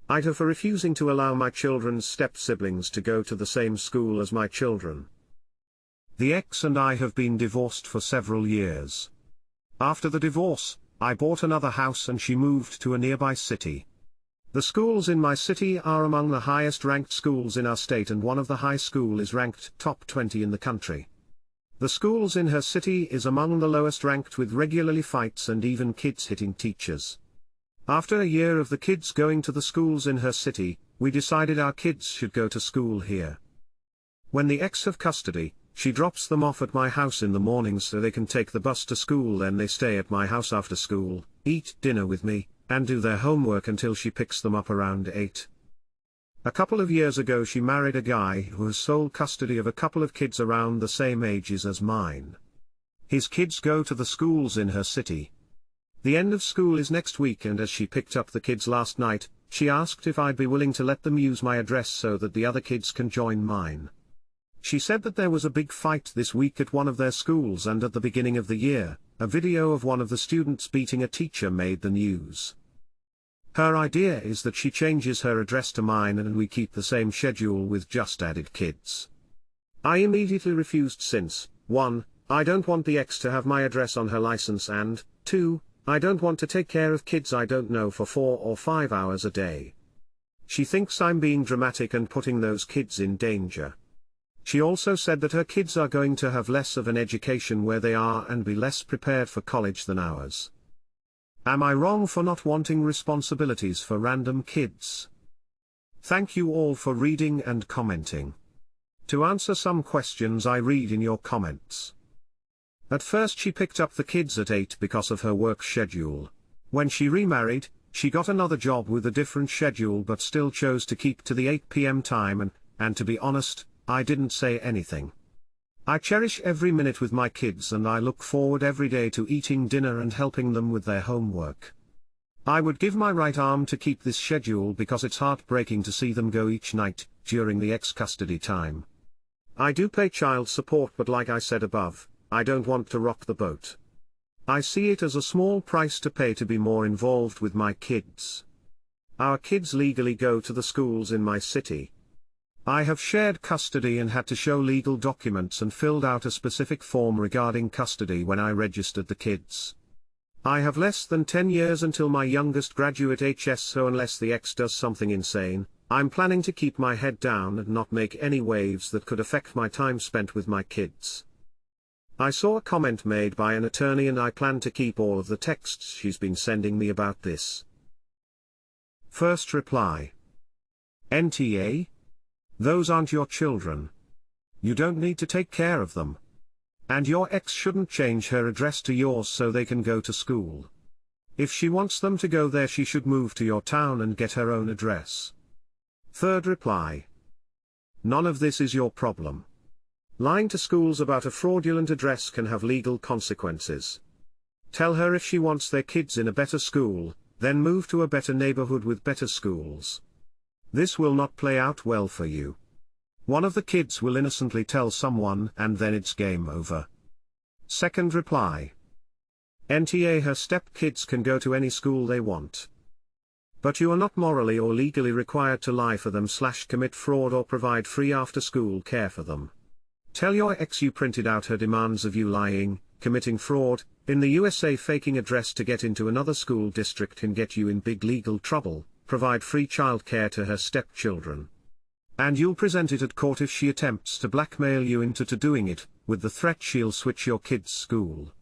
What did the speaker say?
AITA for refusing to allow my children's step-siblings to go to the same school as my children. The ex and I have been divorced for several years. After the divorce, I bought another house and she moved to a nearby city. The schools in my city are among the highest ranked schools in our state, and one of the high school is ranked top 20 in the country. The schools in her city is among the lowest ranked, with regularly fights and even kids hitting teachers. After a year of the kids going to the schools in her city, we decided our kids should go to school here. When the ex have custody, she drops them off at my house in the mornings so they can take the bus to school, then they stay at my house after school, eat dinner with me, and do their homework until she picks them up around 8. A couple of years ago she married a guy who has sole custody of a couple of kids around the same ages as mine. His kids go to the schools in her city. The end of school is next week, and as she picked up the kids last night, she asked if I'd be willing to let them use my address so that the other kids can join mine. She said that there was a big fight this week at one of their schools, and at the beginning of the year, a video of one of the students beating a teacher made the news. Her idea is that she changes her address to mine and we keep the same schedule with just added kids. I immediately refused since, 1, I don't want the ex to have my address on her license, and 2, I don't want to take care of kids I don't know for 4 or 5 hours a day. She thinks I'm being dramatic and putting those kids in danger. She also said that her kids are going to have less of an education where they are and be less prepared for college than ours. Am I wrong for not wanting responsibilities for random kids? Thank you all for reading and commenting. To answer some questions I read in your comments. At first she picked up the kids at 8 because of her work schedule. When she remarried, she got another job with a different schedule but still chose to keep to the 8 p.m. time, and to be honest, I didn't say anything. I cherish every minute with my kids and I look forward every day to eating dinner and helping them with their homework. I would give my right arm to keep this schedule because it's heartbreaking to see them go each night, during the ex-custody time. I do pay child support, but like I said above, I don't want to rock the boat. I see it as a small price to pay to be more involved with my kids. Our kids legally go to the schools in my city. I have shared custody and had to show legal documents and filled out a specific form regarding custody when I registered the kids. I have less than 10 years until my youngest graduate HS, so unless the ex does something insane, I'm planning to keep my head down and not make any waves that could affect my time spent with my kids. I saw a comment made by an attorney and I plan to keep all of the texts she's been sending me about this. First reply. NTA? Those aren't your children. You don't need to take care of them. And your ex shouldn't change her address to yours so they can go to school. If she wants them to go there, she should move to your town and get her own address. Third reply. None of this is your problem. Lying to schools about a fraudulent address can have legal consequences. Tell her if she wants their kids in a better school, then move to a better neighborhood with better schools. This will not play out well for you. One of the kids will innocently tell someone and then it's game over. Second reply. NTA, her step-kids can go to any school they want. But you are not morally or legally required to lie for them / commit fraud or provide free after-school care for them. Tell your ex you printed out her demands of you lying, committing fraud, in the USA. Faking address to get into another school district can get you in big legal trouble. Provide free childcare to her stepchildren. And you'll present it at court if she attempts to blackmail you into doing it, with the threat she'll switch your kid's school.